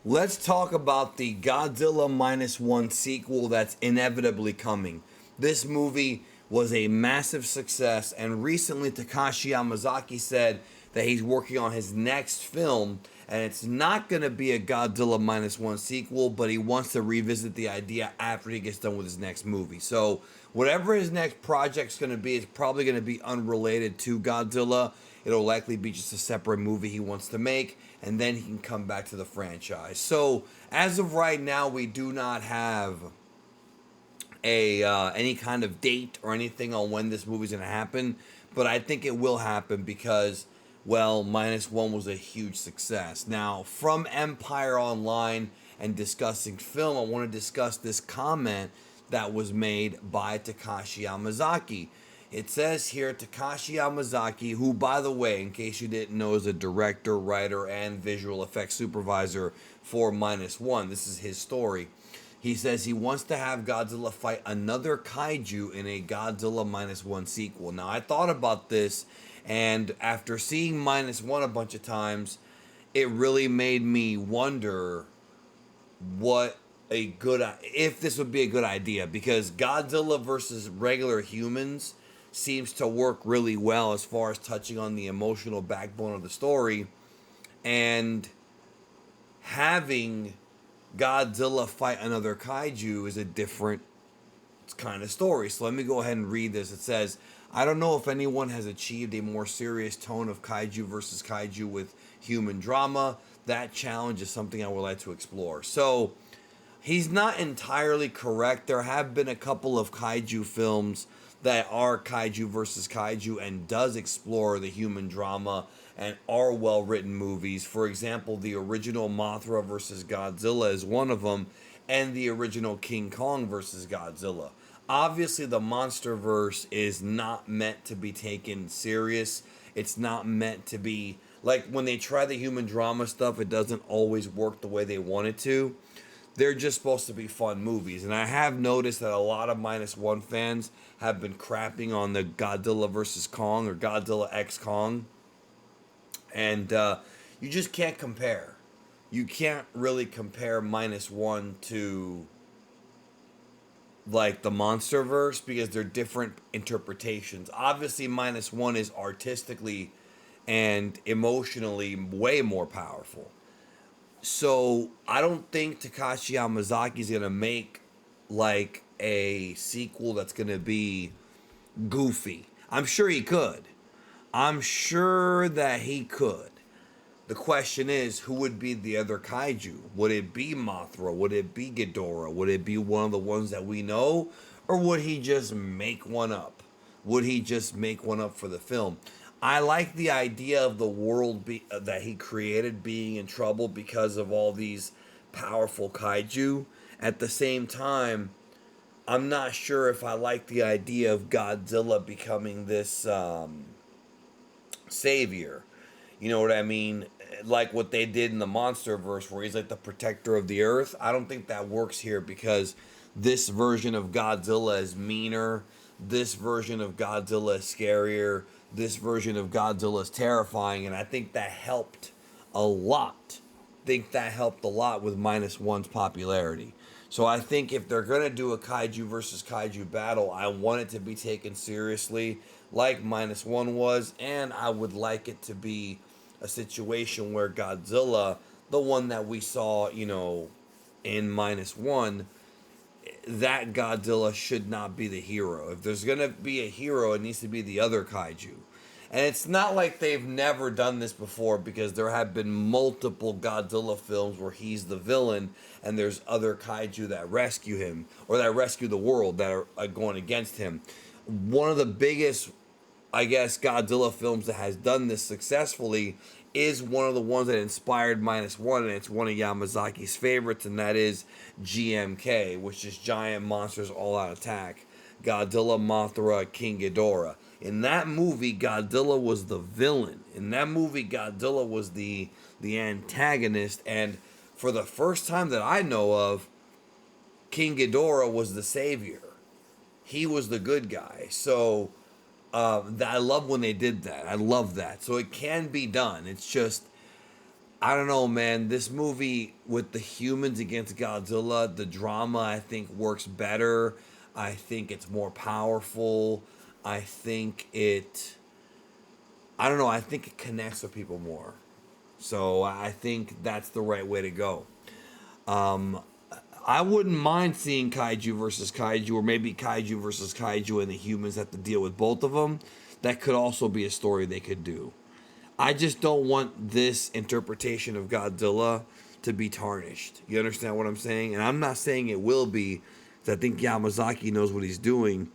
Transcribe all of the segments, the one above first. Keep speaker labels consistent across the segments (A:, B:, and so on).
A: Let's talk about the Godzilla Minus One sequel that's inevitably coming. This movie was a massive success, and recently Takashi Yamazaki said that he's working on his next film, and it's not going to be a Godzilla Minus One sequel, but he wants to revisit the idea after he gets done with his next movie. So, whatever his next project's going to be, it's probably going to be unrelated to Godzilla. It'll likely be just a separate movie he wants to make, and then he can come back to the franchise. So, as of right now, we do not have a any kind of date or anything on when this movie's going to happen, but I think it will happen because, well, Minus One was a huge success. Now, from Empire Online and discussing film, I want to discuss this comment that was made by Takashi Yamazaki. It says here Takashi Yamazaki, who, by the way, in case you didn't know, is a director, writer, and visual effects supervisor for Minus One. This is his story. He says he wants to have Godzilla fight another kaiju in a Godzilla Minus One sequel. Now, I thought about this, and after seeing Minus One a bunch of times, it really made me wonder what a good if this would be a good idea, because Godzilla versus regular humans seems to work really well as far as touching on the emotional backbone of the story, and having Godzilla fight another kaiju is a different kind of story. So let me go ahead and read this. It says, I don't know if anyone has achieved a more serious tone of kaiju versus kaiju with human drama. That challenge is something I would like to explore. So he's not entirely correct. There have been a couple of kaiju films that are kaiju versus kaiju and does explore the human drama and are well written movies. For example, the original Mothra versus Godzilla is one of them, and the original King Kong versus Godzilla. Obviously, the MonsterVerse is not meant to be taken serious. It's not meant to be like when they try the human drama stuff, it doesn't always work the way they want it to. They're just supposed to be fun movies. And I have noticed that a lot of Minus One fans have been crapping on the Godzilla versus Kong or Godzilla X Kong. And you just can't compare. You can't really compare Minus One to like the MonsterVerse because they're different interpretations. Obviously, Minus One is artistically and emotionally way more powerful. So I don't think Takashi Yamazaki is gonna make like a sequel that's gonna be goofy. I'm sure he could. I'm sure that he could. The question is, who would be the other kaiju? Would it be Mothra? Would it be Ghidorah? Would it be one of the ones that we know? Or would he just make one up? Would he just make one up for the film? I like the idea of the world that he created being in trouble because of all these powerful kaiju. At the same time, I'm not sure if I like the idea of Godzilla becoming this savior. You know what I mean? Like what they did in the MonsterVerse, where he's like the protector of the earth. I don't think that works here because this version of Godzilla is meaner. This version of Godzilla is scarier. This version of Godzilla is terrifying, and I think that helped a lot. I think that helped a lot with Minus One's popularity. So I think if they're gonna do a kaiju versus kaiju battle, I want it to be taken seriously, like Minus One was, and I would like it to be a situation where Godzilla, the one that we saw, in Minus One, that Godzilla should not be the hero. If there's gonna be a hero, it needs to be the other kaiju. And it's not like they've never done this before because there have been multiple Godzilla films where he's the villain and there's other kaiju that rescue him or that rescue the world that are going against him. One of the biggest, I guess, Godzilla films that has done this successfully is one of the ones that inspired Minus One, and it's one of Yamazaki's favorites, and that is GMK, which is Giant Monsters All Out Attack. Godzilla, Mothra, King Ghidorah. In that movie, Godzilla was the villain. In that movie, Godzilla was the antagonist, and for the first time that I know of, King Ghidorah was the savior. He was the good guy. So I love when they did that. I love that. So it can be done. It's just I don't know, man. This movie with the humans against Godzilla, the drama I think works better. I think it's more powerful. I think it. I don't know. I think it connects with people more. So I think that's the right way to go. I wouldn't mind seeing Kaiju versus Kaiju, or maybe Kaiju versus Kaiju and the humans have to deal with both of them. That could also be a story they could do. I just don't want this interpretation of Godzilla to be tarnished. You understand what I'm saying? And I'm not saying it will be, because I think Yamazaki knows what he's doing,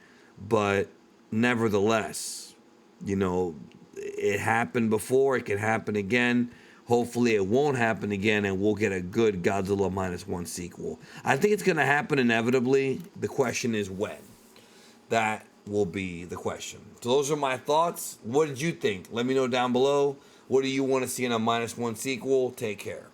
A: but nevertheless, it happened before, it can happen again. Hopefully it won't happen again and we'll get a good Godzilla -1 sequel. I think it's going to happen inevitably. The question is when. That will be the question. So those are my thoughts. What did you think? Let me know down below. What do you want to see in a -1 sequel? Take care.